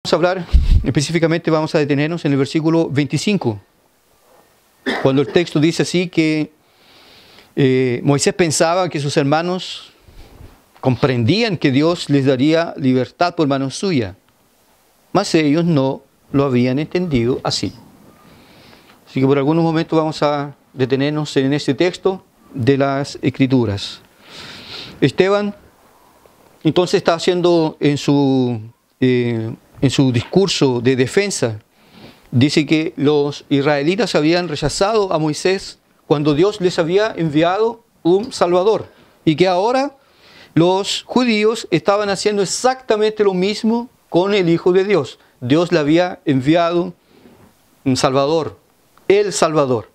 Vamos a hablar, específicamente vamos a detenernos en el versículo 25, cuando el texto dice así que Moisés pensaba que sus hermanos comprendían que Dios les daría libertad por mano suya, mas ellos no lo habían entendido así. Así que por algunos momentos vamos a detenernos en este texto de las Escrituras. Esteban entonces está haciendo en su discurso de defensa, dice que los israelitas habían rechazado a Moisés cuando Dios les había enviado un Salvador y que ahora los judíos estaban haciendo exactamente lo mismo con el Hijo de Dios. Dios le había enviado un Salvador, el Salvador.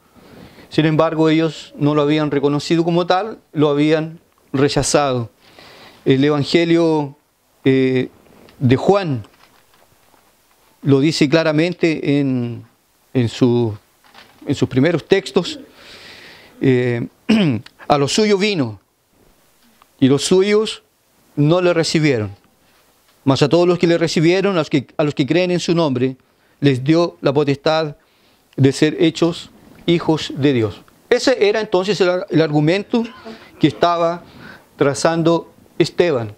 Sin embargo, ellos no lo habían reconocido como tal, lo habían rechazado. El Evangelio de Juan lo dice claramente en sus primeros textos. A los suyos vino y los suyos no le recibieron. Mas a todos los que le recibieron, a los que creen en su nombre, les dio la potestad de ser hechos hijos de Dios. Ese era entonces el argumento que estaba trazando Esteban.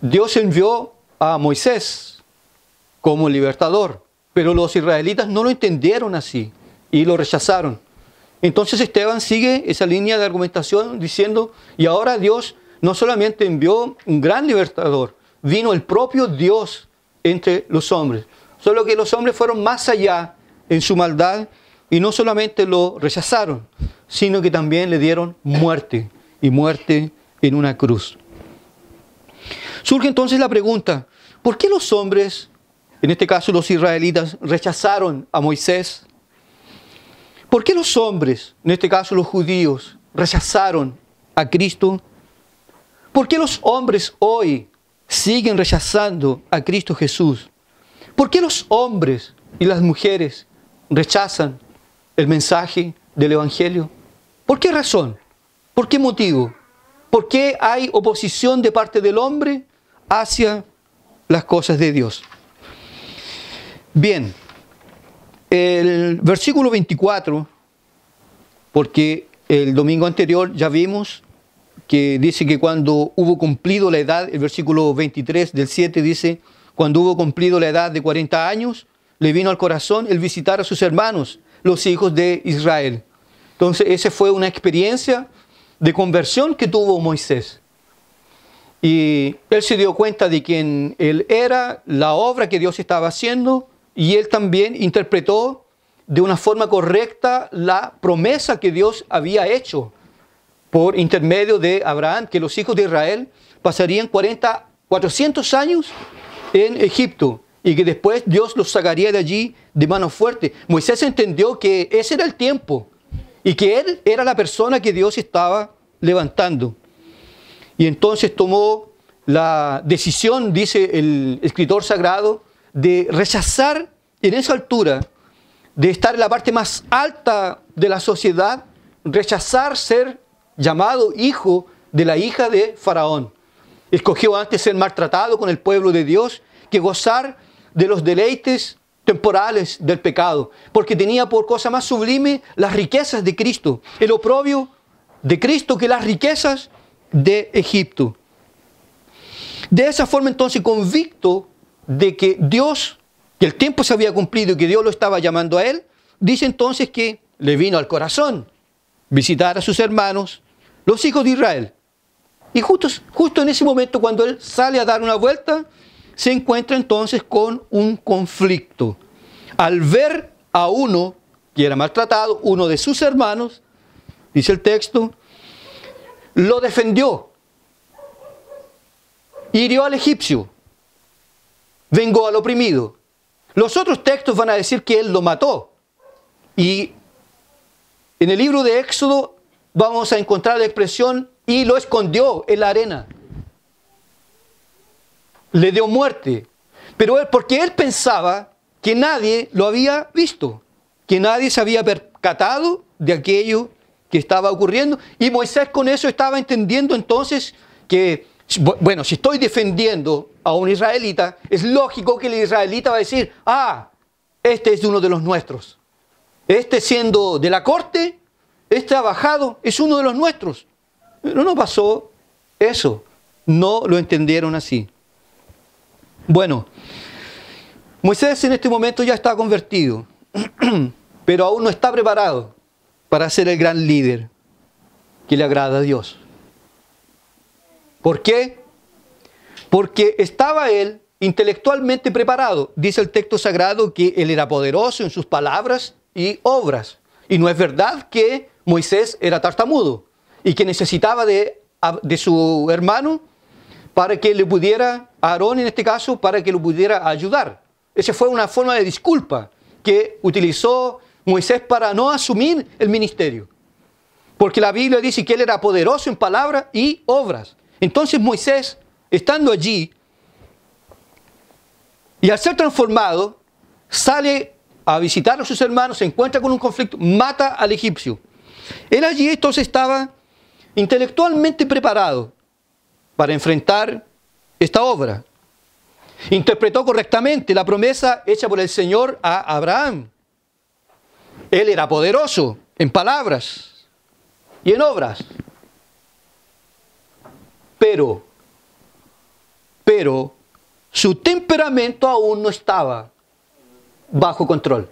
Dios envió a Moisés como libertador, pero los israelitas no lo entendieron así y lo rechazaron. Entonces Esteban sigue esa línea de argumentación diciendo, y ahora Dios no solamente envió un gran libertador, vino el propio Dios entre los hombres. Solo que los hombres fueron más allá en su maldad y no solamente lo rechazaron, sino que también le dieron muerte, y muerte en una cruz. Surge entonces la pregunta, ¿por qué los hombres, en este caso los israelitas, rechazaron a Moisés? ¿Por qué los hombres, en este caso los judíos, rechazaron a Cristo? ¿Por qué los hombres hoy siguen rechazando a Cristo Jesús? ¿Por qué los hombres y las mujeres rechazan el mensaje del Evangelio? ¿Por qué razón? ¿Por qué motivo? ¿Por qué hay oposición de parte del hombre hacia las cosas de Dios? Bien, el versículo 24, porque el domingo anterior ya vimos que dice que cuando hubo cumplido la edad, el versículo 23 del 7 dice, cuando hubo cumplido la edad de 40 años, le vino al corazón el visitar a sus hermanos, los hijos de Israel. Entonces, esa fue una experiencia de conversión que tuvo Moisés. Y él se dio cuenta de quién él era, la obra que Dios estaba haciendo, y él también interpretó de una forma correcta la promesa que Dios había hecho por intermedio de Abraham, que los hijos de Israel pasarían 400 años en Egipto y que después Dios los sacaría de allí de mano fuerte. Moisés entendió que ese era el tiempo y que él era la persona que Dios estaba levantando. Y entonces tomó la decisión, dice el escritor sagrado, de rechazar en esa altura, de estar en la parte más alta de la sociedad, rechazar ser llamado hijo de la hija de Faraón. Escogió antes ser maltratado con el pueblo de Dios que gozar de los deleites temporales del pecado, porque tenía por cosa más sublime las riquezas de Cristo, el oprobio de Cristo que las riquezas de Egipto. De esa forma entonces, convicto de que Dios, que el tiempo se había cumplido y que Dios lo estaba llamando a él, dice entonces que le vino al corazón visitar a sus hermanos, los hijos de Israel. Y justo en ese momento, cuando él sale a dar una vuelta, se encuentra entonces con un conflicto. Al ver a uno que era maltratado, uno de sus hermanos, dice el texto, lo defendió, hirió al egipcio, vengó al oprimido. Los otros textos van a decir que él lo mató. Y en el libro de Éxodo vamos a encontrar la expresión y lo escondió en la arena. Le dio muerte. Pero porque él pensaba que nadie lo había visto, que nadie se había percatado de aquello que estaba ocurriendo. Y Moisés con eso estaba entendiendo entonces que Bueno, si estoy defendiendo a un israelita, es lógico que el israelita va a decir, ah, este es uno de los nuestros. Este siendo de la corte, este ha bajado, es uno de los nuestros. Pero no pasó eso. No lo entendieron así. Bueno, Moisés en este momento ya está convertido, pero aún no está preparado para ser el gran líder que le agrada a Dios. ¿Por qué? Porque estaba él intelectualmente preparado. Dice el texto sagrado que él era poderoso en sus palabras y obras. Y no es verdad que Moisés era tartamudo y que necesitaba de su hermano para que le pudiera, Aarón en este caso, para que lo pudiera ayudar. Esa fue una forma de disculpa que utilizó Moisés para no asumir el ministerio. Porque la Biblia dice que él era poderoso en palabras y obras. Entonces Moisés, estando allí, y al ser transformado, sale a visitar a sus hermanos, se encuentra con un conflicto, mata al egipcio. Él allí entonces estaba intelectualmente preparado para enfrentar esta obra. Interpretó correctamente la promesa hecha por el Señor a Abraham. Él era poderoso en palabras y en obras. Pero su temperamento aún no estaba bajo control.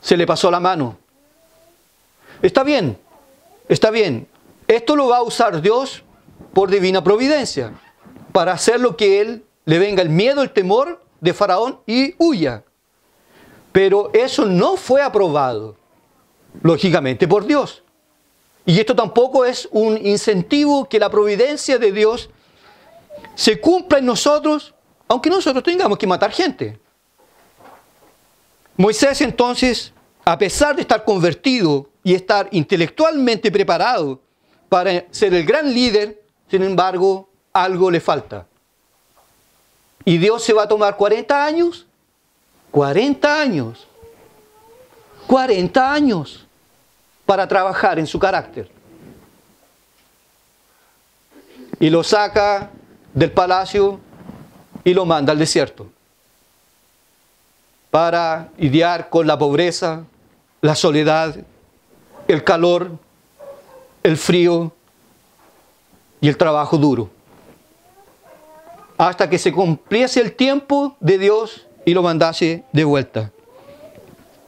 Se le pasó la mano. Está bien. Esto lo va a usar Dios por divina providencia, para hacer lo que él le venga el miedo, el temor de Faraón y huya. Pero eso no fue aprobado, lógicamente, por Dios. Y esto tampoco es un incentivo que la providencia de Dios se cumpla en nosotros, aunque nosotros tengamos que matar gente. Moisés entonces, a pesar de estar convertido y estar intelectualmente preparado para ser el gran líder, sin embargo, algo le falta. Y Dios se va a tomar 40 años. 40 años. 40 años para trabajar en su carácter. Y lo saca del palacio y lo manda al desierto para lidiar con la pobreza, la soledad, el calor, el frío y el trabajo duro. Hasta que se cumpliese el tiempo de Dios y lo mandase de vuelta,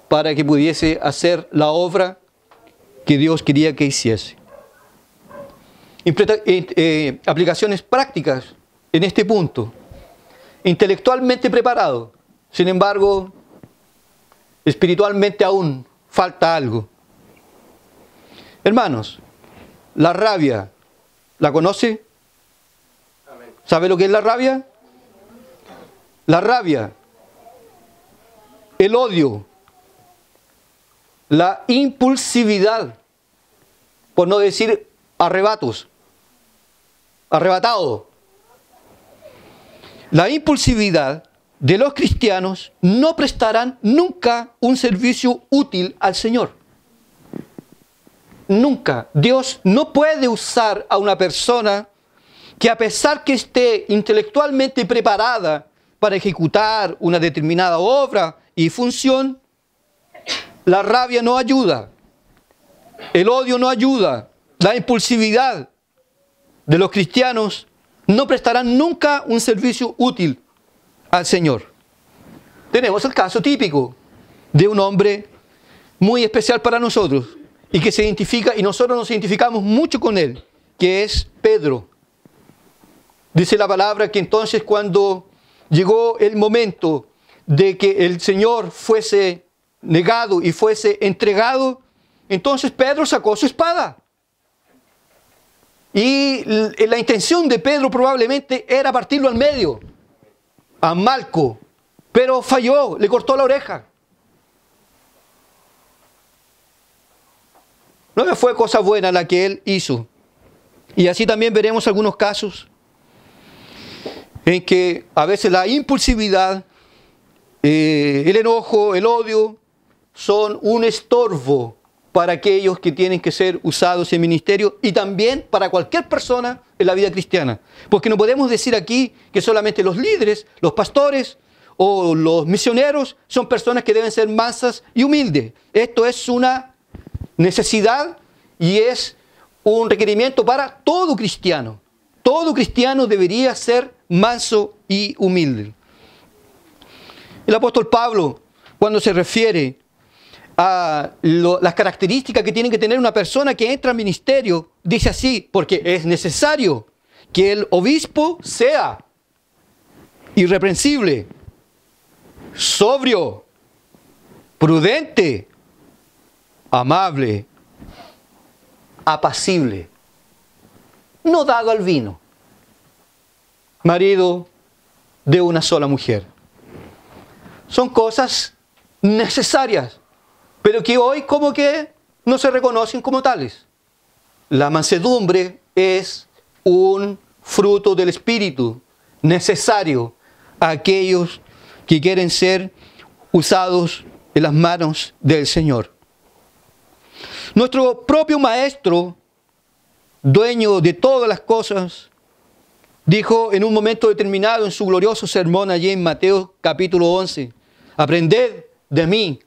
para que pudiese hacer la obra que Dios quería que hiciese. Aplicaciones prácticas en este punto. Intelectualmente preparado, sin embargo, espiritualmente aún falta algo. Hermanos, la rabia, ¿la conoce? ¿Sabe lo que es la rabia? La rabia, el odio, la impulsividad, por no decir arrebatos, arrebatado. La impulsividad de los cristianos no prestarán nunca un servicio útil al Señor. Nunca. Dios no puede usar a una persona que, a pesar que esté intelectualmente preparada para ejecutar una determinada obra y función, la rabia no ayuda, el odio no ayuda, la impulsividad de los cristianos no prestarán nunca un servicio útil al Señor. Tenemos el caso típico de un hombre muy especial para nosotros y que se identifica, y nosotros nos identificamos mucho con él, que es Pedro. Dice la palabra que entonces, cuando llegó el momento de que el Señor fuese negado y fuese entregado, entonces Pedro sacó su espada. Y la intención de Pedro probablemente era partirlo al medio, a Malco, pero falló, le cortó la oreja. No fue cosa buena la que él hizo. Y así también veremos algunos casos en que a veces la impulsividad, el enojo, el odio, son un estorbo para aquellos que tienen que ser usados en ministerio y también para cualquier persona en la vida cristiana. Porque no podemos decir aquí que solamente los líderes, los pastores o los misioneros son personas que deben ser mansas y humildes. Esto es una necesidad y es un requerimiento para todo cristiano. Todo cristiano debería ser manso y humilde. El apóstol Pablo, cuando se refiere a las características que tiene que tener una persona que entra al ministerio, dice así, porque es necesario que el obispo sea irreprensible, sobrio, prudente, amable, apacible, no dado al vino, marido de una sola mujer. Son cosas necesarias, pero que hoy como que no se reconocen como tales. La mansedumbre es un fruto del Espíritu necesario a aquellos que quieren ser usados en las manos del Señor. Nuestro propio Maestro, dueño de todas las cosas, dijo en un momento determinado en su glorioso sermón allí en Mateo capítulo 11, aprended de mí,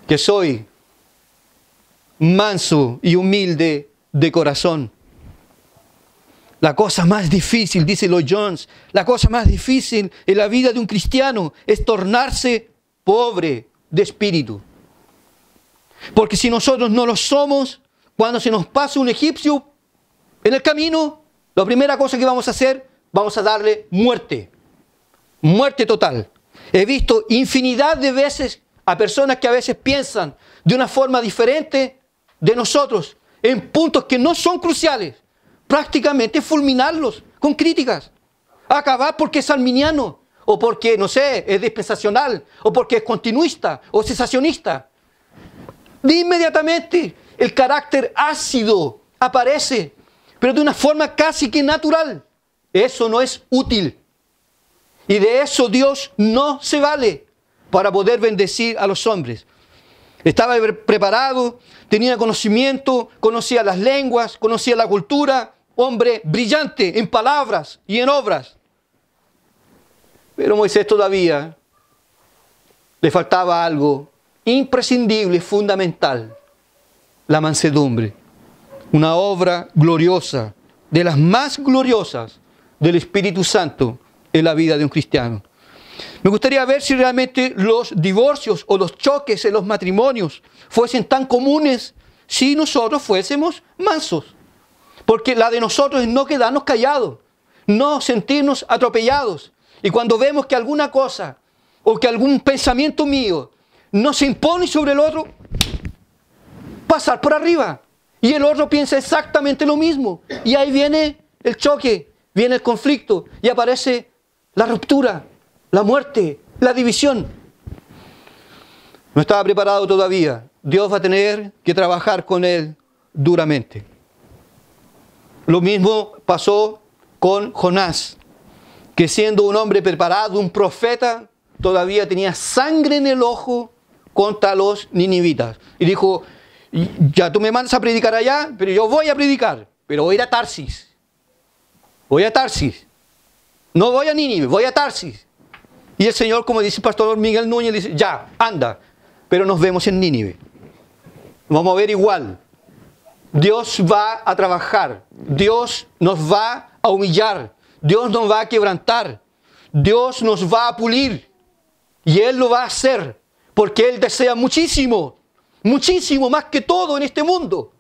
que soy manso y humilde de corazón. La cosa más difícil, dice Lloyd Jones, la cosa más difícil en la vida de un cristiano es tornarse pobre de espíritu. Porque si nosotros no lo somos, cuando se nos pasa un egipcio en el camino, la primera cosa que vamos a hacer, vamos a darle muerte. Muerte total. He visto infinidad de veces a personas que a veces piensan de una forma diferente de nosotros, en puntos que no son cruciales, prácticamente fulminarlos con críticas. Acabar porque es arminiano, o porque, no sé, es dispensacional, o porque es continuista, o cesacionista. De inmediatamente el carácter ácido aparece, pero de una forma casi que natural. Eso no es útil. Y de eso Dios no se vale para poder bendecir a los hombres. Estaba preparado, tenía conocimiento, conocía las lenguas, conocía la cultura, hombre brillante en palabras y en obras. Pero Moisés todavía le faltaba algo imprescindible, fundamental, la mansedumbre. Una obra gloriosa, de las más gloriosas del Espíritu Santo en la vida de un cristiano. Me gustaría ver si realmente los divorcios o los choques en los matrimonios fuesen tan comunes si nosotros fuésemos mansos. Porque la de nosotros es no quedarnos callados, no sentirnos atropellados. Y cuando vemos que alguna cosa o que algún pensamiento mío no se impone sobre el otro, pasar por arriba. Y el otro piensa exactamente lo mismo. Y ahí viene el choque, viene el conflicto y aparece la ruptura, la muerte, la división. No estaba preparado todavía. Dios va a tener que trabajar con él duramente. Lo mismo pasó con Jonás, que siendo un hombre preparado, un profeta, todavía tenía sangre en el ojo contra los ninivitas. Y dijo, ya tú me mandas a predicar allá, pero yo voy a predicar, pero voy a ir a Tarsis. Voy a Tarsis. No voy a Nínive, voy a Tarsis. Y el Señor, como dice el pastor Miguel Núñez, dice, ya, anda, pero nos vemos en Nínive. Vamos a ver igual. Dios va a trabajar, Dios nos va a humillar, Dios nos va a quebrantar, Dios nos va a pulir. Y Él lo va a hacer, porque Él desea muchísimo, muchísimo más que todo en este mundo,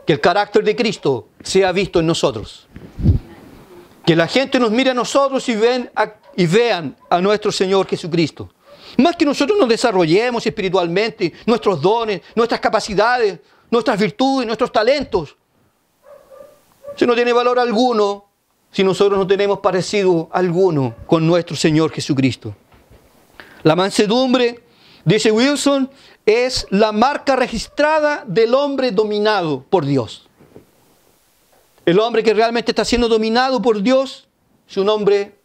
que el carácter de Cristo sea visto en nosotros. Que la gente nos mire a nosotros y vean a nuestro Señor Jesucristo. Más que nosotros nos desarrollemos espiritualmente, nuestros dones, nuestras capacidades, nuestras virtudes, nuestros talentos. Eso no tiene valor alguno si nosotros no tenemos parecido alguno con nuestro Señor Jesucristo. La mansedumbre, dice Wilson, es la marca registrada del hombre dominado por Dios. El hombre que realmente está siendo dominado por Dios es un hombre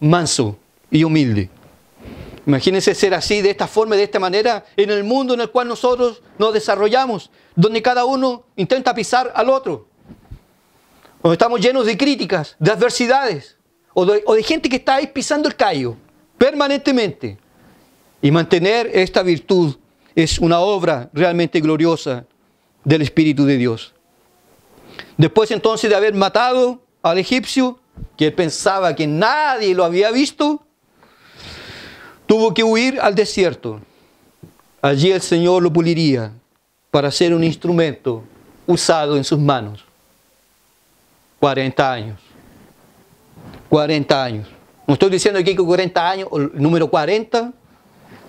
manso y humilde. Imagínense ser así, de esta forma, de esta manera, en el mundo en el cual nosotros nos desarrollamos, donde cada uno intenta pisar al otro, donde estamos llenos de críticas, de adversidades, o de gente que está ahí pisando el callo, permanentemente. Y mantener esta virtud es una obra realmente gloriosa del Espíritu de Dios. Después entonces de haber matado al egipcio, que él pensaba que nadie lo había visto, tuvo que huir al desierto. Allí el Señor lo puliría para ser un instrumento usado en sus manos. 40 años. 40 años. No estoy diciendo aquí que 40 años, o el número 40,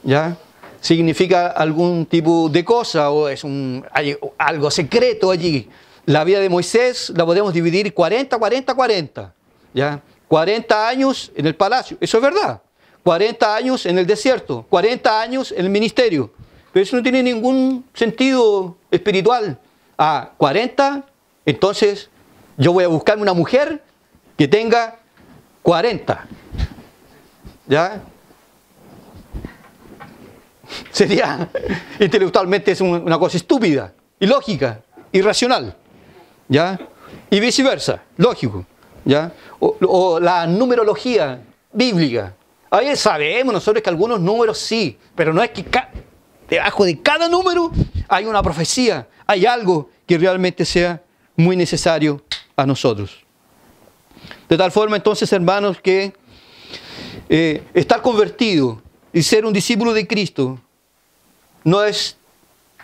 ¿ya? Significa algún tipo de cosa o es algo secreto allí. La vida de Moisés la podemos dividir 40, 40, 40. ¿Ya? 40 años en el palacio, eso es verdad. 40 años en el desierto, 40 años en el ministerio. Pero eso no tiene ningún sentido espiritual. 40, entonces yo voy a buscarme una mujer que tenga 40. ¿Ya? Sería, intelectualmente es una cosa estúpida, ilógica, irracional. ¿Ya? Y viceversa, lógico. ¿Ya? O la numerología bíblica. Ahí sabemos nosotros que algunos números sí, pero no es que debajo de cada número hay una profecía, hay algo que realmente sea muy necesario a nosotros. De tal forma entonces, hermanos, que estar convertido y ser un discípulo de Cristo no es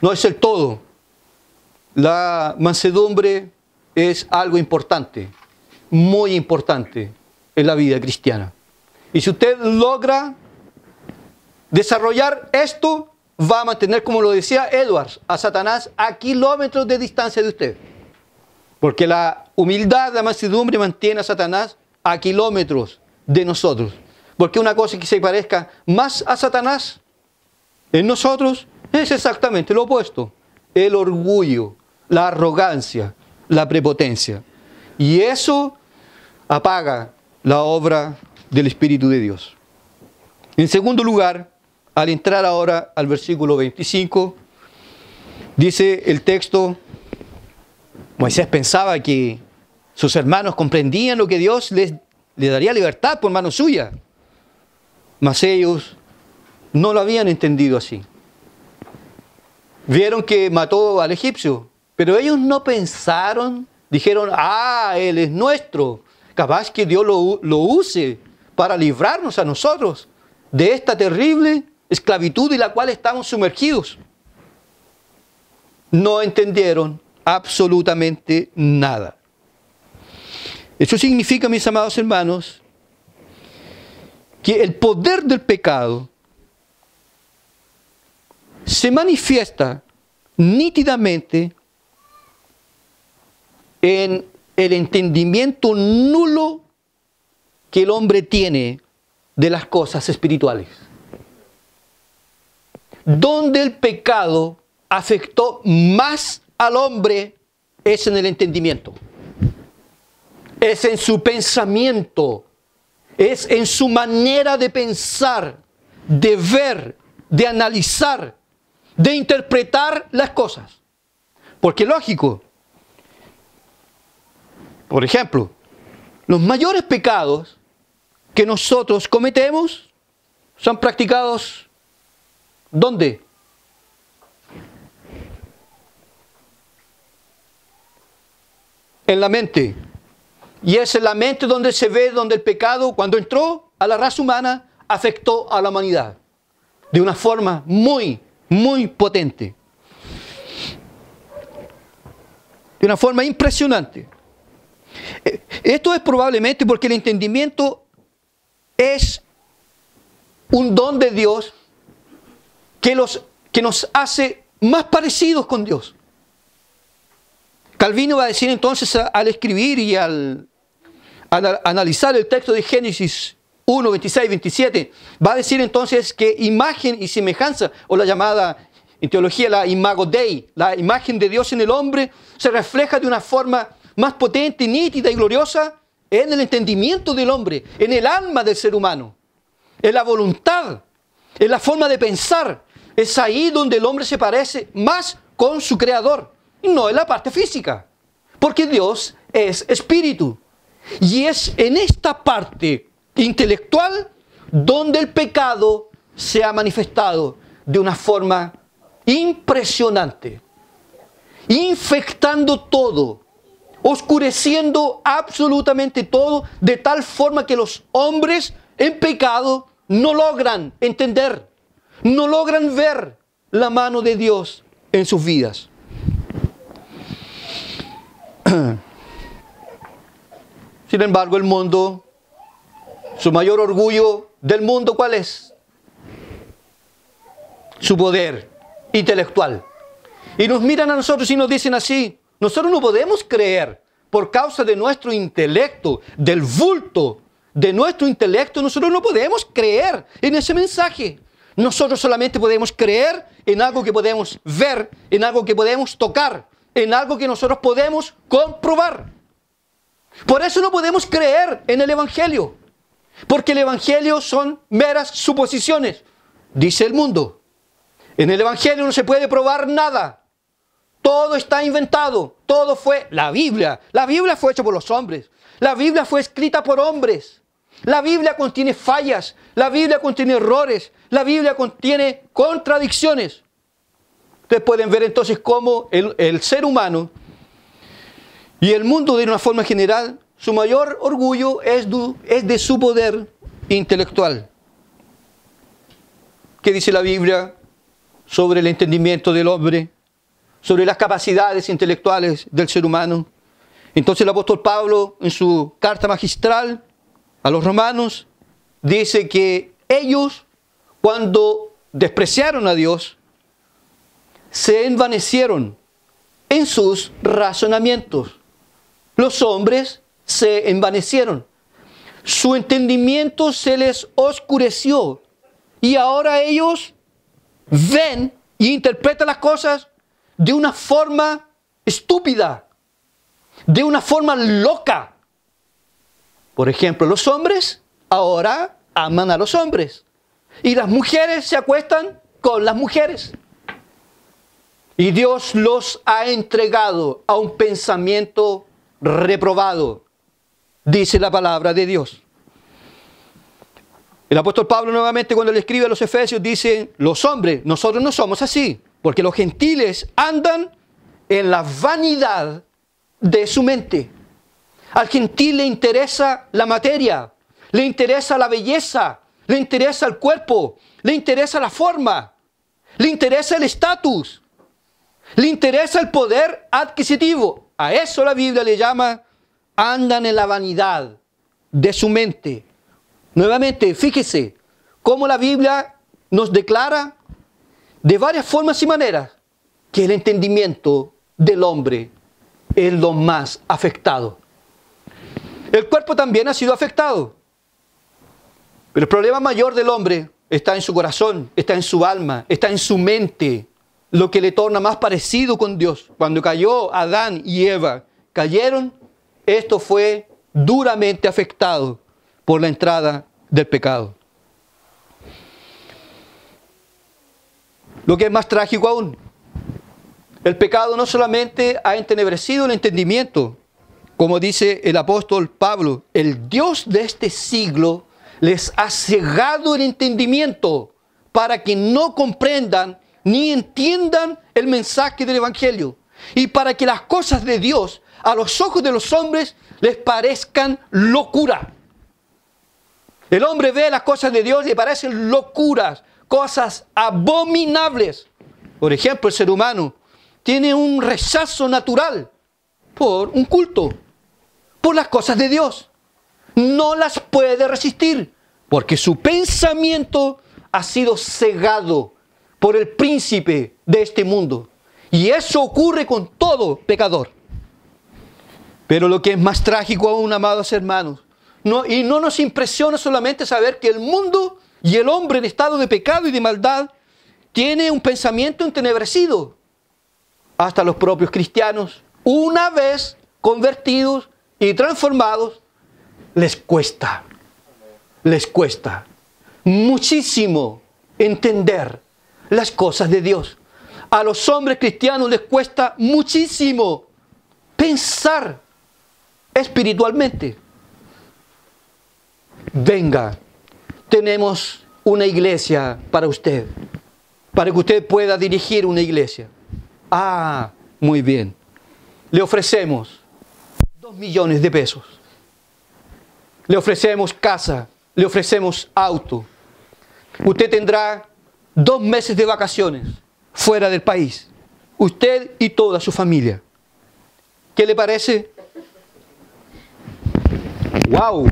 el todo. La mansedumbre es algo importante, muy importante en la vida cristiana. Y si usted logra desarrollar esto, va a mantener, como lo decía Edwards, a Satanás a kilómetros de distancia de usted. Porque la humildad, la mansedumbre mantiene a Satanás a kilómetros de nosotros. Porque una cosa que se parezca más a Satanás en nosotros es exactamente lo opuesto. El orgullo, la arrogancia, la prepotencia. Y eso apaga la obra del Espíritu de Dios. En segundo lugar, al entrar ahora al versículo 25, dice el texto, Moisés pensaba que sus hermanos comprendían lo que Dios les daría libertad por mano suya, mas ellos no lo habían entendido así. Vieron que mató al egipcio, pero ellos no pensaron, dijeron, Él es nuestro, capaz que Dios lo use para librarnos a nosotros de esta terrible esclavitud en la cual estamos sumergidos. No entendieron absolutamente nada. Eso significa, mis amados hermanos, que el poder del pecado se manifiesta nítidamente en el entendimiento nulo que el hombre tiene de las cosas espirituales. Donde el pecado afectó más al hombre es en el entendimiento, es en su pensamiento, es en su manera de pensar, de ver, de analizar, de interpretar las cosas. Porque lógico, por ejemplo, los mayores pecados que nosotros cometemos son practicados ¿dónde? En la mente. Y es en la mente donde se ve, donde el pecado, cuando entró a la raza humana, afectó a la humanidad de una forma muy, muy potente. De una forma impresionante. Esto es probablemente porque el entendimiento es un don de Dios que nos hace más parecidos con Dios. Calvino va a decir entonces al escribir y al analizar el texto de Génesis 1, 26, 27, va a decir entonces que imagen y semejanza, o la llamada en teología la imago Dei, la imagen de Dios en el hombre, se refleja de una forma más potente, nítida y gloriosa en el entendimiento del hombre, en el alma del ser humano, en la voluntad. en la forma de pensar. Es ahí donde el hombre se parece más con su creador, no en la parte física, porque Dios es espíritu. Y es en esta parte intelectual donde el pecado se ha manifestado de una forma impresionante, infectando todo, oscureciendo absolutamente todo, de tal forma que los hombres en pecado no logran entender, no logran ver la mano de Dios en sus vidas. Sin embargo, el mundo, su mayor orgullo del mundo, ¿cuál es? Su poder intelectual. Y nos miran a nosotros y nos dicen así: nosotros no podemos creer por causa de nuestro intelecto, del bulto de nuestro intelecto, nosotros no podemos creer en ese mensaje. Nosotros solamente podemos creer en algo que podemos ver, en algo que podemos tocar, en algo que nosotros podemos comprobar. Por eso no podemos creer en el Evangelio, porque el Evangelio son meras suposiciones, dice el mundo. En el Evangelio no se puede probar nada. Todo está inventado. Todo fue la Biblia. La Biblia fue hecha por los hombres. La Biblia fue escrita por hombres. La Biblia contiene fallas. La Biblia contiene errores. La Biblia contiene contradicciones. Ustedes pueden ver entonces cómo el ser humano y el mundo de una forma general, su mayor orgullo es de su poder intelectual. ¿Qué dice la Biblia sobre el entendimiento del hombre, sobre las capacidades intelectuales del ser humano? Entonces el apóstol Pablo, en su carta magistral a los romanos, dice que ellos, cuando despreciaron a Dios, se envanecieron en sus razonamientos. Los hombres se envanecieron. Su entendimiento se les oscureció. Y ahora ellos ven y interpretan las cosas de una forma estúpida, de una forma loca. Por ejemplo, los hombres ahora aman a los hombres y las mujeres se acuestan con las mujeres. Y Dios los ha entregado a un pensamiento reprobado, dice la palabra de Dios. El apóstol Pablo nuevamente, cuando le escribe a los Efesios, dice: los hombres, nosotros no somos así, porque los gentiles andan en la vanidad de su mente. Al gentil le interesa la materia, le interesa la belleza, le interesa el cuerpo, le interesa la forma, le interesa el estatus, le interesa el poder adquisitivo. A eso la Biblia le llama: andan en la vanidad de su mente. Nuevamente, fíjese cómo la Biblia nos declara de varias formas y maneras que el entendimiento del hombre es lo más afectado. El cuerpo también ha sido afectado, pero el problema mayor del hombre está en su corazón, está en su alma, está en su mente, lo que le torna más parecido con Dios. Cuando cayó Adán y Eva, cayeron, esto fue duramente afectado por la entrada del pecado. Lo que es más trágico aún, el pecado no solamente ha entenebrecido el entendimiento, como dice el apóstol Pablo: el Dios de este siglo les ha cegado el entendimiento para que no comprendan ni entiendan el mensaje del Evangelio, y para que las cosas de Dios a los ojos de los hombres les parezcan locura. El hombre ve las cosas de Dios y le parecen locuras, cosas abominables. Por ejemplo, el ser humano tiene un rechazo natural por un culto, por las cosas de Dios. No las puede resistir, porque su pensamiento ha sido cegado por el príncipe de este mundo. Y eso ocurre con todo pecador. Pero lo que es más trágico aún, amados hermanos, no nos impresiona solamente saber que el mundo y el hombre en estado de pecado y de maldad tiene un pensamiento entenebrecido. Hasta los propios cristianos, una vez convertidos y transformados, les cuesta muchísimo entender las cosas de Dios. A los hombres cristianos les cuesta muchísimo pensar espiritualmente. Venga, tenemos una iglesia para usted, para que usted pueda dirigir una iglesia. Ah, muy bien. Le ofrecemos 2 millones de pesos. Le ofrecemos casa, le ofrecemos auto. Usted tendrá 2 meses de vacaciones fuera del país. Usted y toda su familia. ¿Qué le parece? ¡Wow!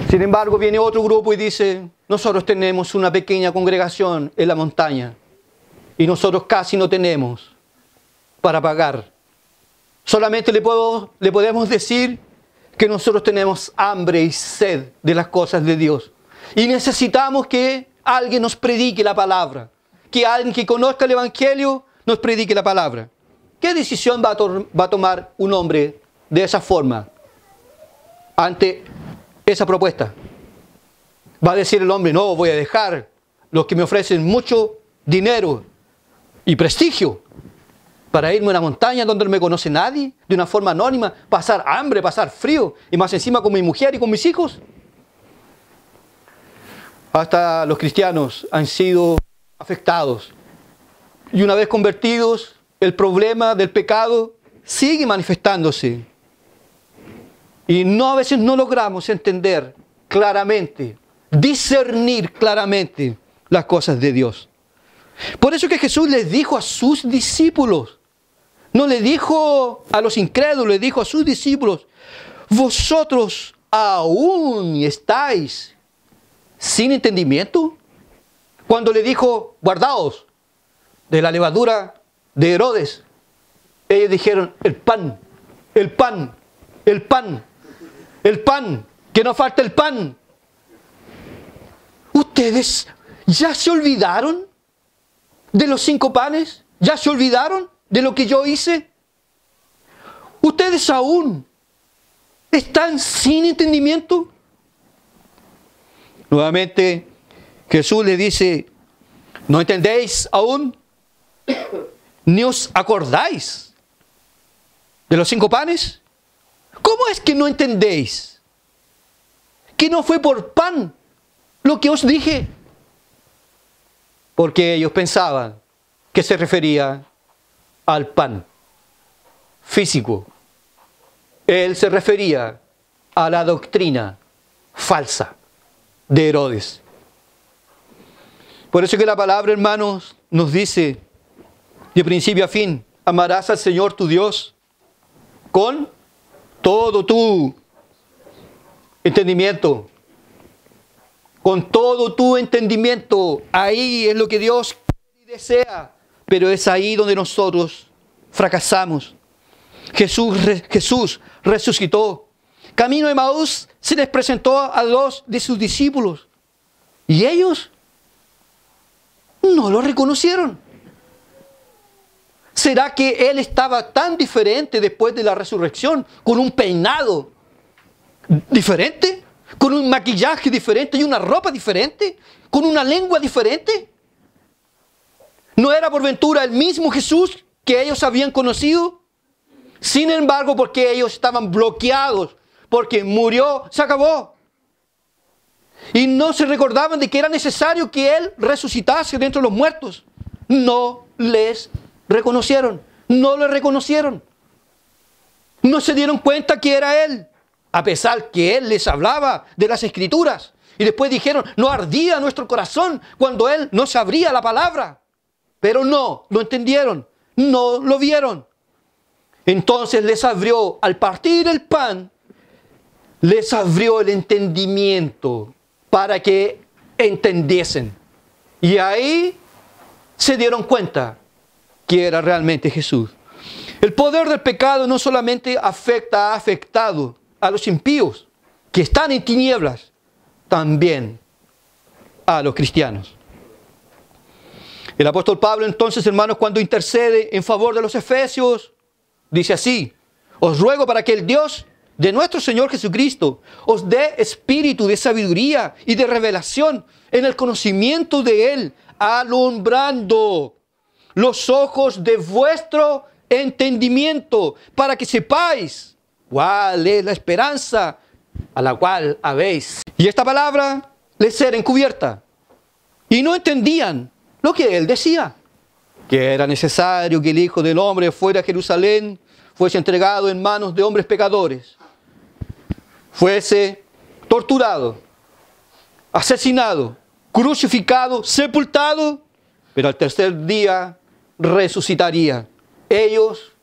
Sin embargo, viene otro grupo y dice, nosotros tenemos una pequeña congregación en la montaña y nosotros casi no tenemos para pagar. Solamente le podemos decir que nosotros tenemos hambre y sed de las cosas de Dios. Y necesitamos que alguien nos predique la palabra. Que alguien que conozca el Evangelio nos predique la palabra. ¿Qué decisión va a tomar un hombre de esa forma ante esa propuesta? Va a decir el hombre, no, voy a dejar los que me ofrecen mucho dinero y prestigio para irme a una montaña donde no me conoce nadie, de una forma anónima, pasar hambre, pasar frío, y más encima con mi mujer y con mis hijos. Hasta los cristianos han sido afectados. Y una vez convertidos, el problema del pecado sigue manifestándose. Y a veces no logramos entender claramente, discernir claramente las cosas de Dios. Por eso que Jesús les dijo a sus discípulos, no le dijo a los incrédulos, le dijo a sus discípulos, vosotros aún estáis sin entendimiento. Cuando le dijo, guardaos de la levadura de Herodes, ellos dijeron, el pan, el pan, el pan, el pan, que no falta el pan. ¿Ustedes ya se olvidaron de los 5 panes? ¿Ya se olvidaron de lo que yo hice? ¿Ustedes aún están sin entendimiento? Nuevamente Jesús le dice, ¿no entendéis aún? ¿Ni os acordáis de los 5 panes? ¿Cómo es que no entendéis? ¿Que no fue por pan lo que os dije? Porque ellos pensaban que se refería al pan físico. Él se refería a la doctrina falsa de Herodes. Por eso que la palabra, hermanos, nos dice de principio a fin, amarás al Señor tu Dios con todo tu entendimiento. Con todo tu entendimiento. Ahí es lo que Dios desea. Pero es ahí donde nosotros fracasamos. Jesús resucitó. Camino de Emaús se les presentó a 2 de sus discípulos. Y ellos no lo reconocieron. ¿Será que Él estaba tan diferente después de la resurrección? Con un peinado diferente, con un maquillaje diferente y una ropa diferente, con una lengua diferente. ¿No era por ventura el mismo Jesús que ellos habían conocido? Sin embargo, porque ellos estaban bloqueados, porque murió, se acabó. Y no se recordaban de que era necesario que Él resucitase de entre los muertos. No les reconocieron, no le reconocieron. No se dieron cuenta que era Él, a pesar que Él les hablaba de las Escrituras. Y después dijeron, no ardía nuestro corazón cuando Él nos abría la palabra. Pero no lo entendieron, no lo vieron. Entonces les abrió, al partir el pan, les abrió el entendimiento para que entendiesen. Y ahí se dieron cuenta que era realmente Jesús. El poder del pecado no solamente ha afectado a los impíos que están en tinieblas, también a los cristianos. El apóstol Pablo entonces, hermanos, cuando intercede en favor de los efesios, dice así, os ruego para que el Dios de nuestro Señor Jesucristo os dé espíritu de sabiduría y de revelación en el conocimiento de Él, alumbrando los ojos de vuestro entendimiento, para que sepáis cuál es la esperanza a la cual habéis. Y esta palabra les era encubierta, y no entendían lo que Él decía, que era necesario que el Hijo del Hombre fuera a Jerusalén, fuese entregado en manos de hombres pecadores, fuese torturado, asesinado, crucificado, sepultado, pero al tercer día resucitaría. Ellos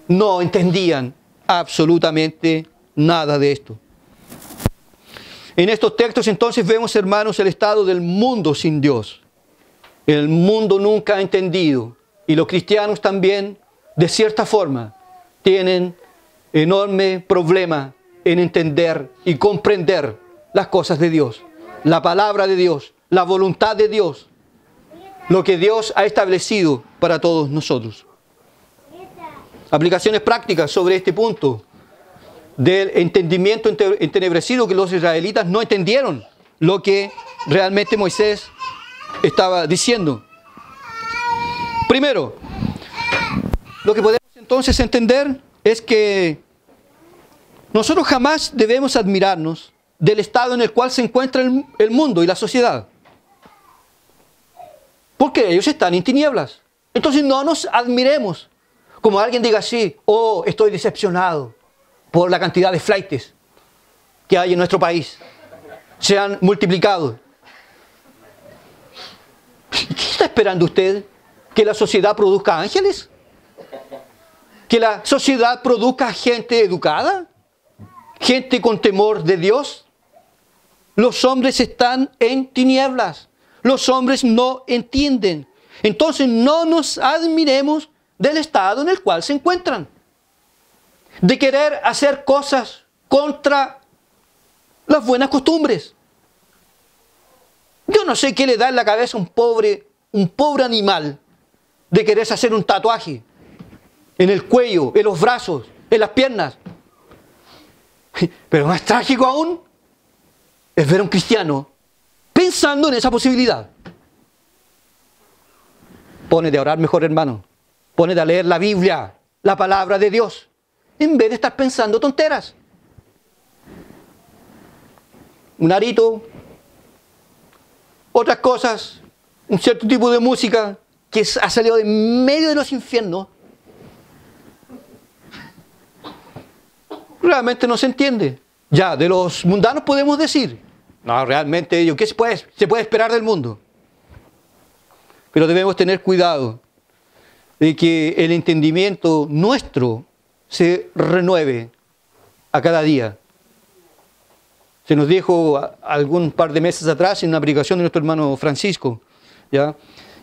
no entendían absolutamente nada de esto. En estos textos entonces vemos, hermanos, el estado del mundo sin Dios. El mundo nunca ha entendido, y los cristianos también, de cierta forma, tienen enorme problema en entender y comprender las cosas de Dios, la palabra de Dios, la voluntad de Dios, lo que Dios ha establecido para todos nosotros. Aplicaciones prácticas sobre este punto del entendimiento entenebrecido, que los israelitas no entendieron lo que realmente Moisés estaba diciendo. Primero, lo que podemos entonces entender es que nosotros jamás debemos admirarnos del estado en el cual se encuentra el mundo y la sociedad, porque ellos están en tinieblas. Entonces no nos admiremos como alguien diga así: oh, estoy decepcionado por la cantidad de flaites que hay en nuestro país, se han multiplicado. ¿Qué está esperando usted? ¿Que la sociedad produzca ángeles? ¿Que la sociedad produzca gente educada? ¿Gente con temor de Dios? Los hombres están en tinieblas. Los hombres no entienden. Entonces no nos admiremos del estado en el cual se encuentran, de querer hacer cosas contra las buenas costumbres. Yo no sé qué le da en la cabeza a un pobre animal de quererse hacer un tatuaje en el cuello, en los brazos, en las piernas. Pero más trágico aún es ver a un cristiano pensando en esa posibilidad. Pónete a orar mejor, hermano. Pónete a leer la Biblia, la palabra de Dios, en vez de estar pensando tonteras. Un arito, otras cosas, un cierto tipo de música que ha salido de medio de los infiernos, realmente no se entiende. Ya, de los mundanos podemos decir, no, realmente, ¿qué se puede esperar del mundo? Pero debemos tener cuidado de que el entendimiento nuestro se renueve a cada día. Se nos dijo algún par de meses atrás en una predicación de nuestro hermano Francisco, ¿ya?,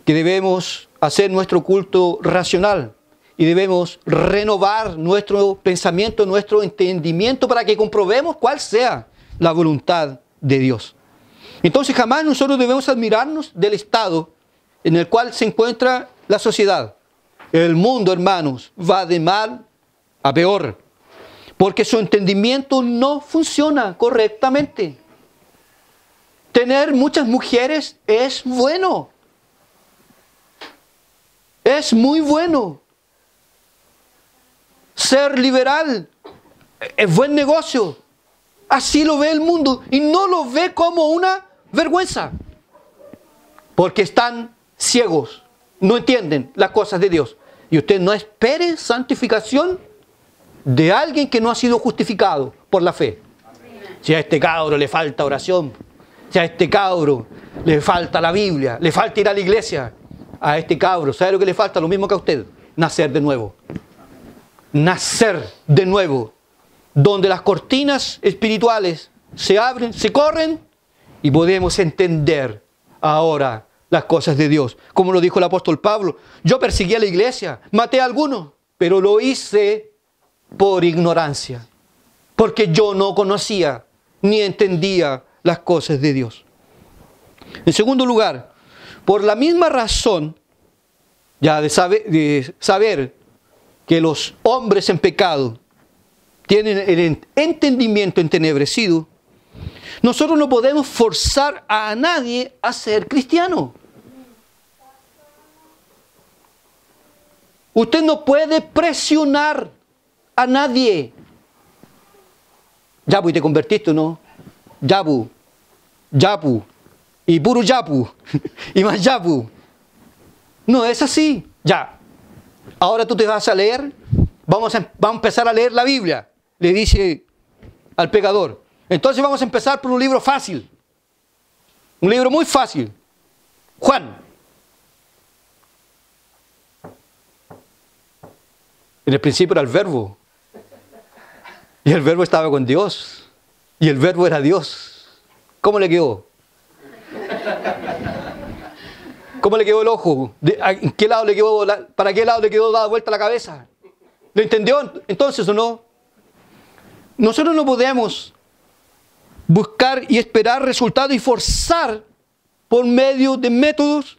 que debemos hacer nuestro culto racional y debemos renovar nuestro pensamiento, nuestro entendimiento, para que comprobemos cuál sea la voluntad de Dios. Entonces jamás nosotros debemos admirarnos del estado en el cual se encuentra la sociedad. El mundo, hermanos, va de mal a peor, porque su entendimiento no funciona correctamente. Tener muchas mujeres es bueno. Es muy bueno. Ser liberal es buen negocio. Así lo ve el mundo y no lo ve como una vergüenza, porque están ciegos, no entienden las cosas de Dios. Y usted no espere santificación de alguien que no ha sido justificado por la fe. Si a este cabro le falta oración, si a este cabro le falta la Biblia, le falta ir a la iglesia, a este cabro, ¿sabe lo que le falta? Lo mismo que a usted: nacer de nuevo. Nacer de nuevo, donde las cortinas espirituales se abren, se corren, y podemos entender ahora las cosas de Dios. Como lo dijo el apóstol Pablo: yo perseguí a la iglesia, maté a algunos, pero lo hice por ignorancia, porque yo no conocía ni entendía las cosas de Dios. En segundo lugar, por la misma razón ya de saber que los hombres en pecado tienen el entendimiento entenebrecido, nosotros no podemos forzar a nadie a ser cristiano. Usted no puede presionar a nadie. Yapu, ¿y te convertiste o no? Yapu, yapu, y puro yapu, y más yapu. No es así. Ya, ahora tú te vas a leer, vamos a empezar a leer la Biblia, le dice al pecador. Entonces vamos a empezar por un libro fácil, un libro muy fácil, Juan. En el principio era el Verbo, y el Verbo estaba con Dios, y el Verbo era Dios. ¿Cómo le quedó? ¿Cómo le quedó el ojo? ¿En qué lado le quedó, ¿para qué lado le quedó dada vuelta la cabeza? ¿Lo entendió entonces o no? Nosotros no podemos buscar y esperar resultados y forzar por medio de métodos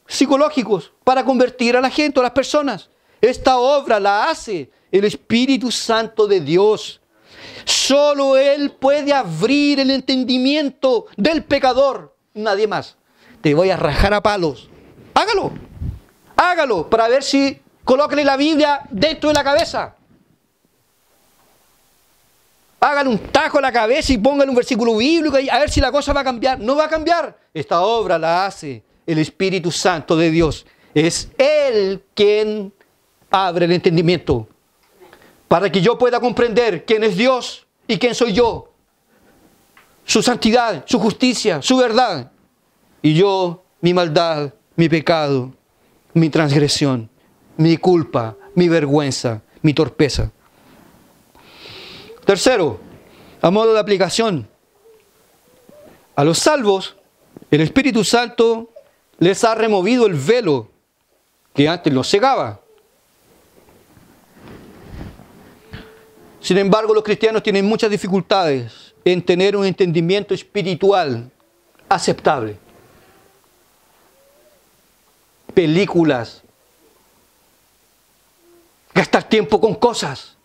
psicológicos para convertir a la gente, a las personas. Esta obra la hace el Espíritu Santo de Dios. Solo Él puede abrir el entendimiento del pecador, nadie más. Te voy a rajar a palos. Hágalo. Hágalo para ver si colóquele la Biblia dentro de la cabeza. Hágale un tajo a la cabeza y póngale un versículo bíblico y a ver si la cosa va a cambiar. No va a cambiar. Esta obra la hace el Espíritu Santo de Dios. Es Él quien abre el entendimiento para que yo pueda comprender quién es Dios y quién soy yo. Su santidad, su justicia, su verdad. Y yo, mi maldad, mi pecado, mi transgresión, mi culpa, mi vergüenza, mi torpeza. Tercero, a modo de aplicación, a los salvos, el Espíritu Santo les ha removido el velo que antes los cegaba. Sin embargo, los cristianos tienen muchas dificultades en tener un entendimiento espiritual aceptable. Películas, gastar tiempo con cosas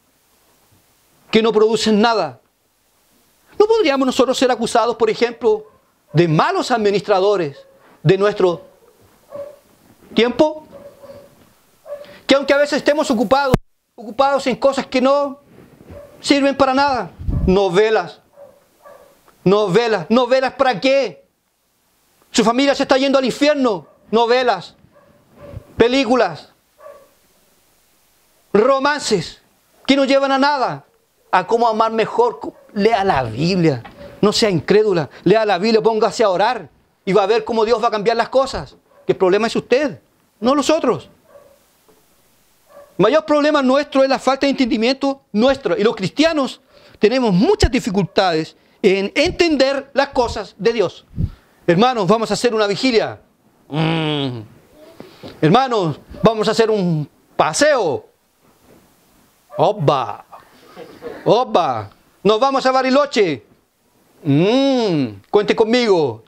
que no producen nada. ¿No podríamos nosotros ser acusados, por ejemplo, de malos administradores de nuestro tiempo? Que aunque a veces estemos ocupados en cosas que no sirven para nada. Novelas. ¿Novelas para qué? Su familia se está yendo al infierno. Novelas. Películas, romances que no llevan a nada, a cómo amar mejor. Lea la Biblia, no sea incrédula, lea la Biblia, póngase a orar y va a ver cómo Dios va a cambiar las cosas. Que el problema es usted, no los otros. El mayor problema nuestro es la falta de entendimiento nuestro, y los cristianos tenemos muchas dificultades en entender las cosas de Dios. Hermanos, vamos a hacer una vigilia. Hermanos, vamos a hacer un paseo. ¡Opa! ¡Opa! Nos vamos a Bariloche. Cuente conmigo.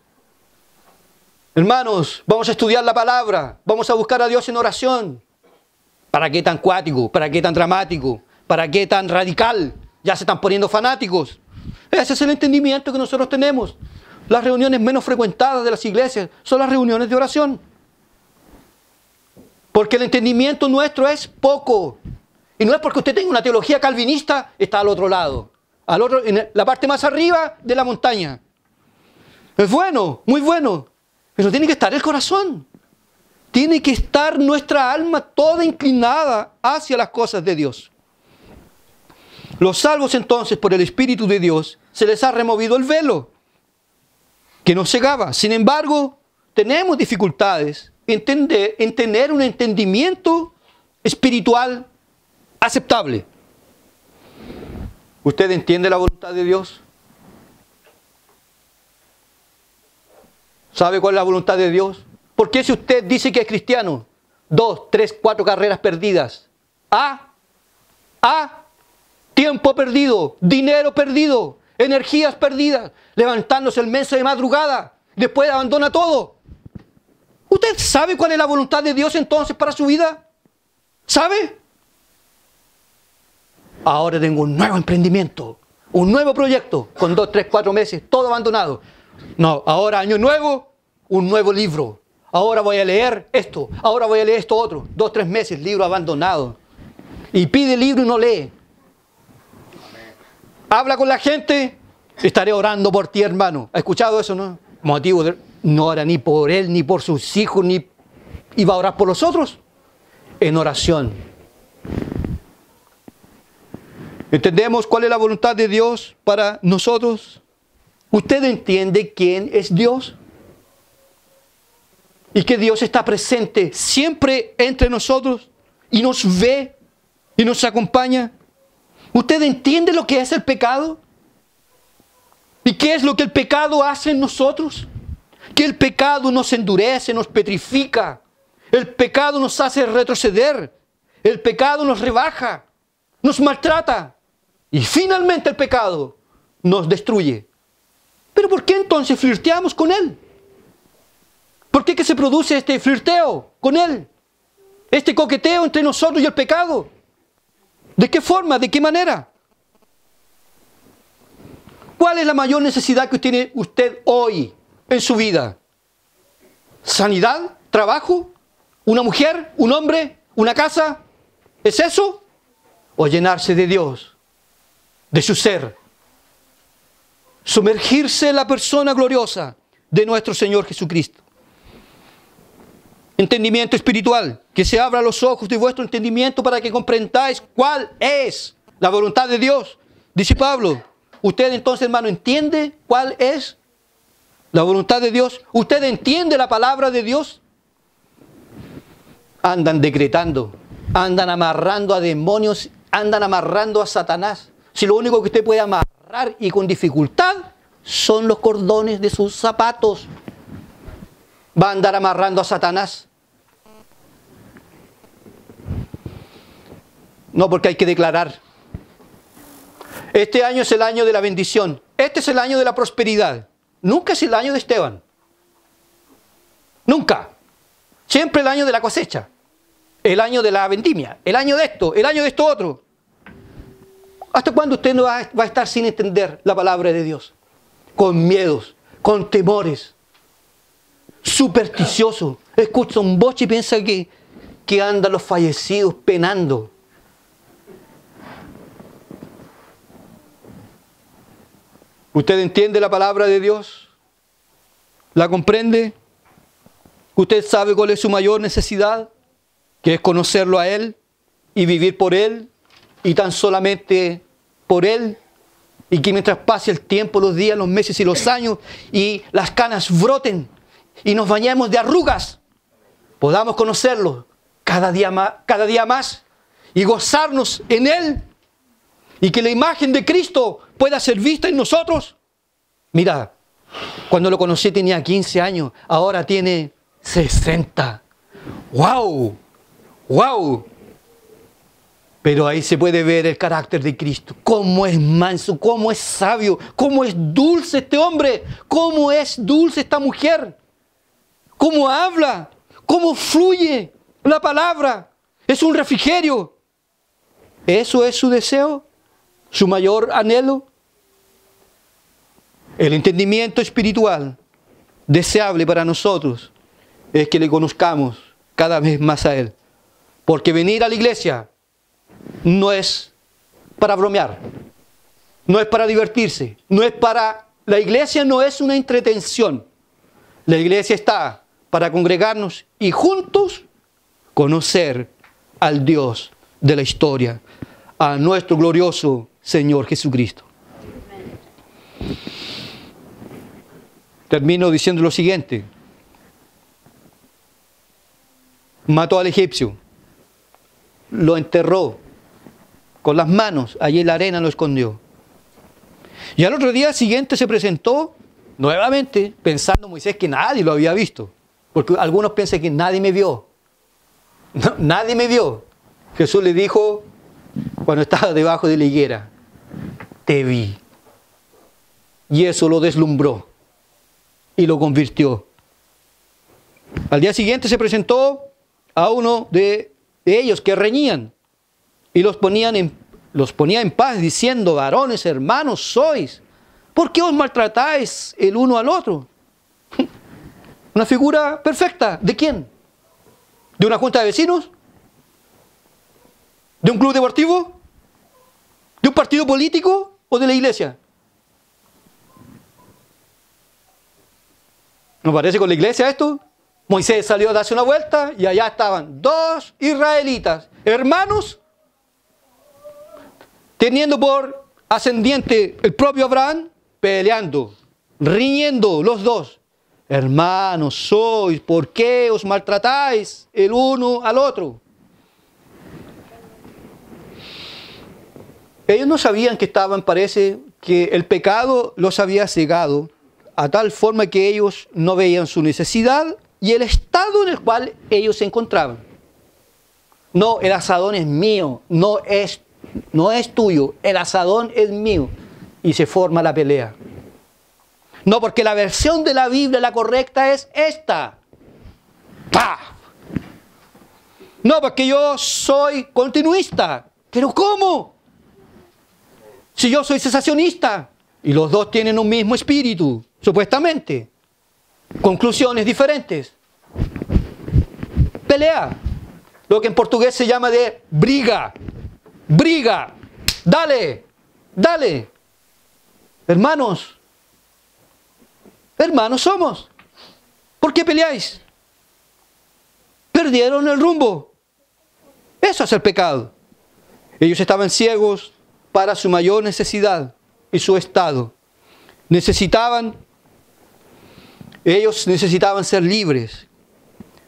Hermanos, vamos a estudiar la palabra. Vamos a buscar a Dios en oración. ¿Para qué tan cuático? ¿Para qué tan dramático? ¿Para qué tan radical? Ya se están poniendo fanáticos. Ese es el entendimiento que nosotros tenemos. Las reuniones menos frecuentadas de las iglesias son las reuniones de oración. Porque el entendimiento nuestro es poco. Y no es porque usted tenga una teología calvinista, está al otro lado. En la parte más arriba de la montaña. Es bueno, muy bueno. Pero tiene que estar el corazón. Tiene que estar nuestra alma toda inclinada hacia las cosas de Dios. Los salvos entonces, por el Espíritu de Dios, se les ha removido el velo que nos cegaba. Sin embargo, tenemos dificultades en tener un entendimiento espiritual aceptable. ¿Usted entiende la voluntad de Dios? ¿Sabe cuál es la voluntad de Dios? ¿Por qué si usted dice que es cristiano, 2, 3, 4 carreras perdidas? Tiempo perdido, dinero perdido, energías perdidas, levantándose el mes de madrugada, después abandona todo. ¿Usted sabe cuál es la voluntad de Dios entonces para su vida? ¿Sabe? Ahora tengo un nuevo emprendimiento, un nuevo proyecto, con 2, 3, 4 meses, todo abandonado. No, ahora año nuevo, un nuevo libro. Ahora voy a leer esto, ahora voy a leer esto otro. 2, 3 meses, libro abandonado. Y pide el libro y no lee. Habla con la gente, estaré orando por ti, hermano. ¿Ha escuchado eso, no? Motivo de, no ora ni por él, ni por sus hijos, ni y va a orar por los otros. En oración. ¿Entendemos cuál es la voluntad de Dios para nosotros? ¿Usted entiende quién es Dios? Y que Dios está presente siempre entre nosotros y nos ve y nos acompaña. ¿Usted entiende lo que es el pecado? ¿Y qué es lo que el pecado hace en nosotros? Que el pecado nos endurece, nos petrifica. El pecado nos hace retroceder. El pecado nos rebaja, nos maltrata. Y finalmente el pecado nos destruye. ¿Pero por qué entonces flirteamos con él? ¿Por qué que se produce este flirteo con él? Este coqueteo entre nosotros y el pecado. ¿De qué forma? ¿De qué manera? ¿Cuál es la mayor necesidad que tiene usted hoy en su vida? ¿Sanidad? ¿Trabajo? ¿Una mujer? ¿Un hombre? ¿Una casa? ¿Es eso? ¿O llenarse de Dios? De su ser. Sumergirse en la persona gloriosa de nuestro Señor Jesucristo. Entendimiento espiritual. Que se abra los ojos de vuestro entendimiento para que comprendáis cuál es la voluntad de Dios. Dice Pablo. ¿Usted entonces, hermano, entiende cuál es la voluntad de Dios? ¿Usted entiende la palabra de Dios? Andan decretando, andan amarrando a demonios, andan amarrando a Satanás. Si lo único que usted puede amarrar y con dificultad son los cordones de sus zapatos, va a andar amarrando a Satanás. No, porque hay que declarar. Este año es el año de la bendición. Este es el año de la prosperidad. Nunca es el año de Esteban. Nunca. Siempre el año de la cosecha. El año de la vendimia. El año de esto otro. ¿Hasta cuándo usted no va a estar sin entender la palabra de Dios? Con miedos, con temores. Supersticioso. Escucha un boche y piensa que andan los fallecidos penando. ¿Usted entiende la palabra de Dios? ¿La comprende? ¿Usted sabe cuál es su mayor necesidad? Que es conocerlo a Él y vivir por Él y tan solamente por Él. Y que mientras pase el tiempo, los días, los meses y los años y las canas broten y nos bañemos de arrugas, podamos conocerlo cada día más y gozarnos en Él. Y que la imagen de Cristo pueda ser vista en nosotros. Mira, cuando lo conocí tenía 15 años, ahora tiene 60. ¡Wow! ¡Wow! Pero ahí se puede ver el carácter de Cristo. Cómo es manso, cómo es sabio, cómo es dulce este hombre, cómo es dulce esta mujer, cómo habla, cómo fluye la palabra. Es un refrigerio. ¿Eso es su deseo? ¿Su mayor anhelo? El entendimiento espiritual deseable para nosotros es que le conozcamos cada vez más a Él. Porque venir a la iglesia no es para bromear, no es para divertirse, la iglesia no es una entretención. La iglesia está para congregarnos y juntos conocer al Dios de la historia, a nuestro glorioso Señor Jesucristo. Termino diciendo lo siguiente. Mató al egipcio, lo enterró con las manos, allí en la arena lo escondió. Y al otro día siguiente se presentó nuevamente, pensando Moisés que nadie lo había visto, porque algunos piensan que nadie me vio. No, nadie me vio. Jesús le dijo cuando estaba debajo de la higuera: te vi. Y eso lo deslumbró y lo convirtió. Al día siguiente se presentó a uno de ellos que reñían y los ponían los ponía en paz diciendo: varones, hermanos sois, ¿por qué os maltratáis el uno al otro? Una figura perfecta. ¿De quién? ¿De una junta de vecinos? ¿De un club deportivo? ¿De un partido político o de la iglesia? ¿No parece con la iglesia esto? Moisés salió a darse una vuelta y allá estaban dos israelitas, hermanos, teniendo por ascendiente el propio Abraham, peleando, riñendo los dos. Hermanos sois, ¿por qué os maltratáis el uno al otro? Ellos no sabían que estaban, parece, que el pecado los había cegado a tal forma que ellos no veían su necesidad y el estado en el cual ellos se encontraban. No, el asadón es mío, no es tuyo, el asadón es mío. Y se forma la pelea. No, porque la versión de la Biblia, la correcta, es esta. ¡Pah! No, porque yo soy continuista. ¿Pero cómo? Si yo soy cesacionista. Y los dos tienen un mismo espíritu, supuestamente. Conclusiones diferentes. Pelea. Lo que en portugués se llama de briga. Briga. Dale. Dale. Hermanos somos. ¿Por qué peleáis? Perdieron el rumbo. Eso es el pecado. Ellos estaban ciegos para su mayor necesidad y su estado. Ellos necesitaban ser libres.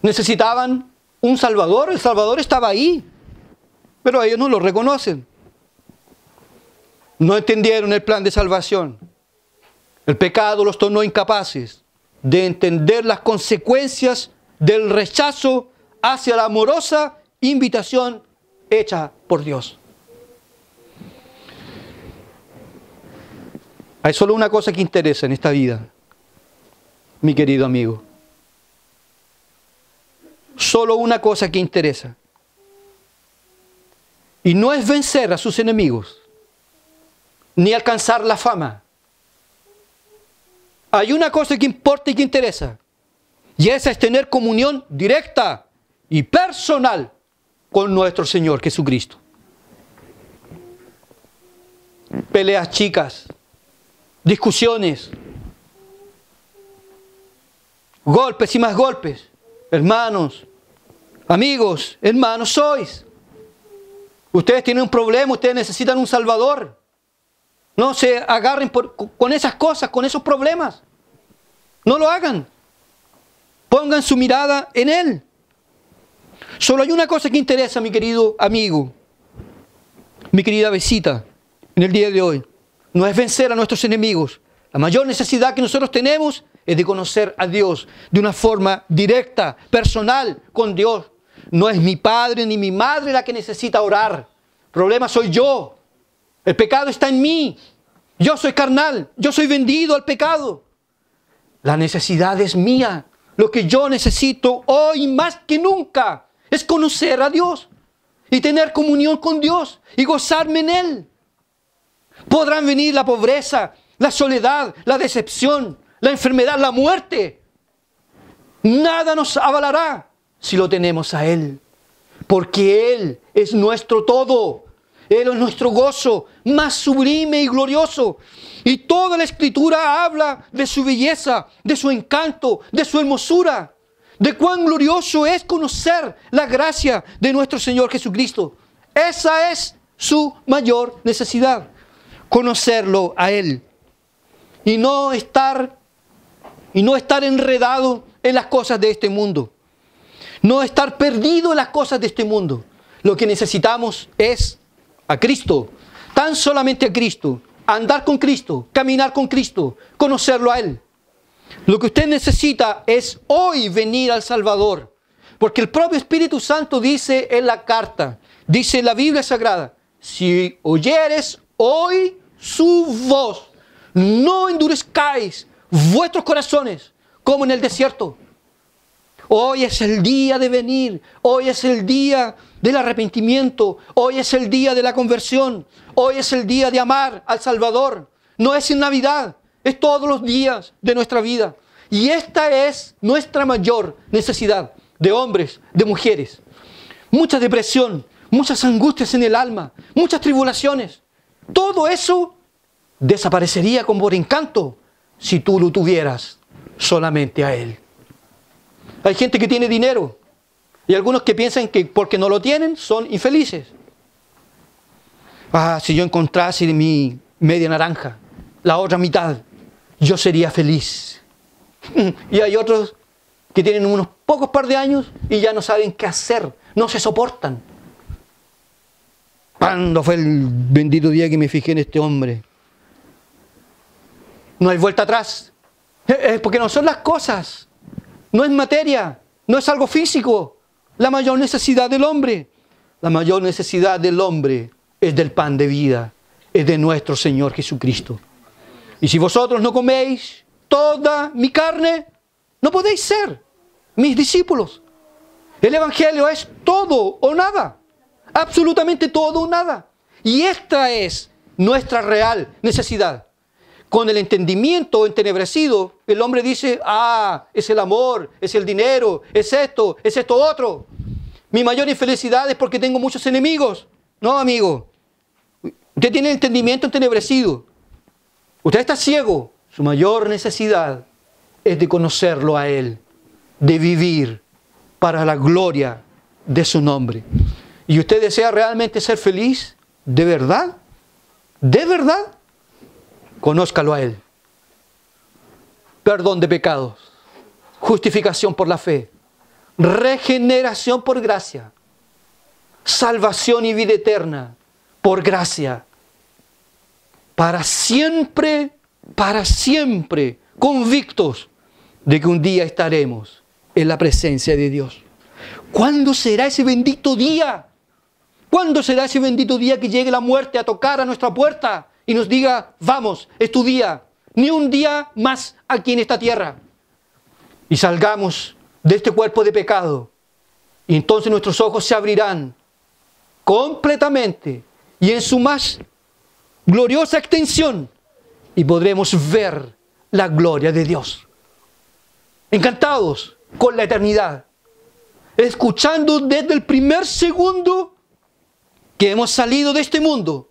Necesitaban un Salvador. El Salvador estaba ahí. Pero ellos no lo reconocen. No entendieron el plan de salvación. El pecado los tornó incapaces de entender las consecuencias del rechazo hacia la amorosa invitación hecha por Dios. Hay solo una cosa que interesa en esta vida, mi querido amigo. Solo una cosa que interesa. Y no es vencer a sus enemigos, ni alcanzar la fama. Hay una cosa que importa y que interesa, y esa es tener comunión directa y personal con nuestro Señor Jesucristo. Peleas chicas, discusiones, golpes y más golpes. Hermanos, amigos, hermanos sois. Ustedes tienen un problema, ustedes necesitan un Salvador. No se agarren con esas cosas, con esos problemas. No lo hagan. Pongan su mirada en Él. Solo hay una cosa que interesa, mi querido amigo, mi querida visita, en el día de hoy. No es vencer a nuestros enemigos. La mayor necesidad que nosotros tenemos es de conocer a Dios de una forma directa, personal, con Dios. No es mi padre ni mi madre la que necesita orar. El problema soy yo. El pecado está en mí. Yo soy carnal. Yo soy vendido al pecado. La necesidad es mía. Lo que yo necesito hoy más que nunca es conocer a Dios y tener comunión con Dios y gozarme en Él. Podrán venir la pobreza, la soledad, la decepción, la enfermedad, la muerte. Nada nos avalará si lo tenemos a Él. Porque Él es nuestro todo. Él es nuestro gozo más sublime y glorioso. Y toda la Escritura habla de su belleza, de su encanto, de su hermosura. De cuán glorioso es conocer la gracia de nuestro Señor Jesucristo. Esa es su mayor necesidad. Conocerlo a Él. Y no estar enredado en las cosas de este mundo. No estar perdido en las cosas de este mundo. Lo que necesitamos es a Cristo, tan solamente a Cristo, andar con Cristo, caminar con Cristo, conocerlo a Él. Lo que usted necesita es hoy venir al Salvador, porque el propio Espíritu Santo dice en la carta, dice en la Biblia Sagrada, si oyeres hoy su voz, no endurezcáis vuestros corazones como en el desierto. Hoy es el día de venir, hoy es el día del arrepentimiento. Hoy es el día de la conversión. Hoy es el día de amar al Salvador. No es en Navidad, es todos los días de nuestra vida. Y esta es nuestra mayor necesidad, de hombres, de mujeres. Mucha depresión, muchas angustias en el alma, muchas tribulaciones. Todo eso desaparecería como por encanto si tú lo tuvieras solamente a Él. Hay gente que tiene dinero y algunos que piensan que porque no lo tienen son infelices. Si yo encontrase mi media naranja, la otra mitad, yo sería feliz. Y hay otros que tienen unos pocos par de años y ya no saben qué hacer, no se soportan. ¿Cuándo fue el bendito día que me fijé en este hombre? No hay vuelta atrás. Es porque no son las cosas, no es materia, no es algo físico. La mayor necesidad del hombre, la mayor necesidad del hombre es del pan de vida, es de nuestro Señor Jesucristo. Y si vosotros no coméis toda mi carne, no podéis ser mis discípulos. El Evangelio es todo o nada. Absolutamente todo o nada. Y esta es nuestra real necesidad. Con el entendimiento entenebrecido, el hombre dice, es el amor, es el dinero, es esto otro. Mi mayor infelicidad es porque tengo muchos enemigos. No, amigo. Usted tiene el entendimiento entenebrecido. Usted está ciego. Su mayor necesidad es de conocerlo a Él, de vivir para la gloria de su nombre. ¿Y usted desea realmente ser feliz? ¿De verdad? ¿De verdad? Conózcalo a Él. Perdón de pecados, justificación por la fe, regeneración por gracia, salvación y vida eterna por gracia, para siempre convictos de que un día estaremos en la presencia de Dios. ¿Cuándo será ese bendito día? ¿Cuándo será ese bendito día que llegue la muerte a tocar a nuestra puerta y nos diga, vamos, es tu día, ni un día más aquí en esta tierra? Y salgamos de este cuerpo de pecado. Y entonces nuestros ojos se abrirán completamente y en su más gloriosa extensión y podremos ver la gloria de Dios. Encantados con la eternidad, escuchando desde el primer segundo que hemos salido de este mundo,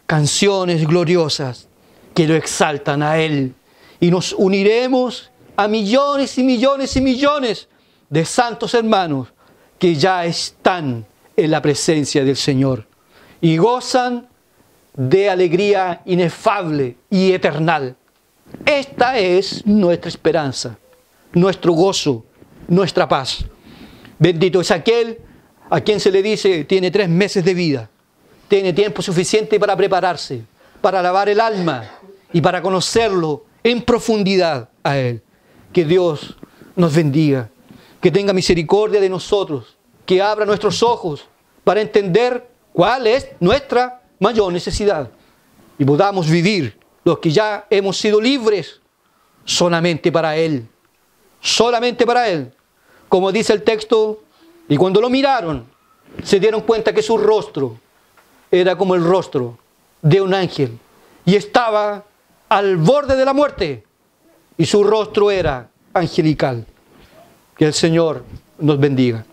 canciones gloriosas que lo exaltan a Él. Y nos uniremos a millones y millones y millones de santos hermanos que ya están en la presencia del Señor y gozan de alegría inefable y eternal. Esta es nuestra esperanza, nuestro gozo, nuestra paz. Bendito es aquel a quien se le dice, tiene 3 meses de vida, tiene tiempo suficiente para prepararse, para lavar el alma y para conocerlo en profundidad a Él. Que Dios nos bendiga, que tenga misericordia de nosotros, que abra nuestros ojos para entender cuál es nuestra mayor necesidad y podamos vivir los que ya hemos sido libres solamente para Él, solamente para Él. Como dice el texto, y cuando lo miraron, se dieron cuenta que su rostro era como el rostro de un ángel y estaba al borde de la muerte y su rostro era angelical. Que el Señor nos bendiga.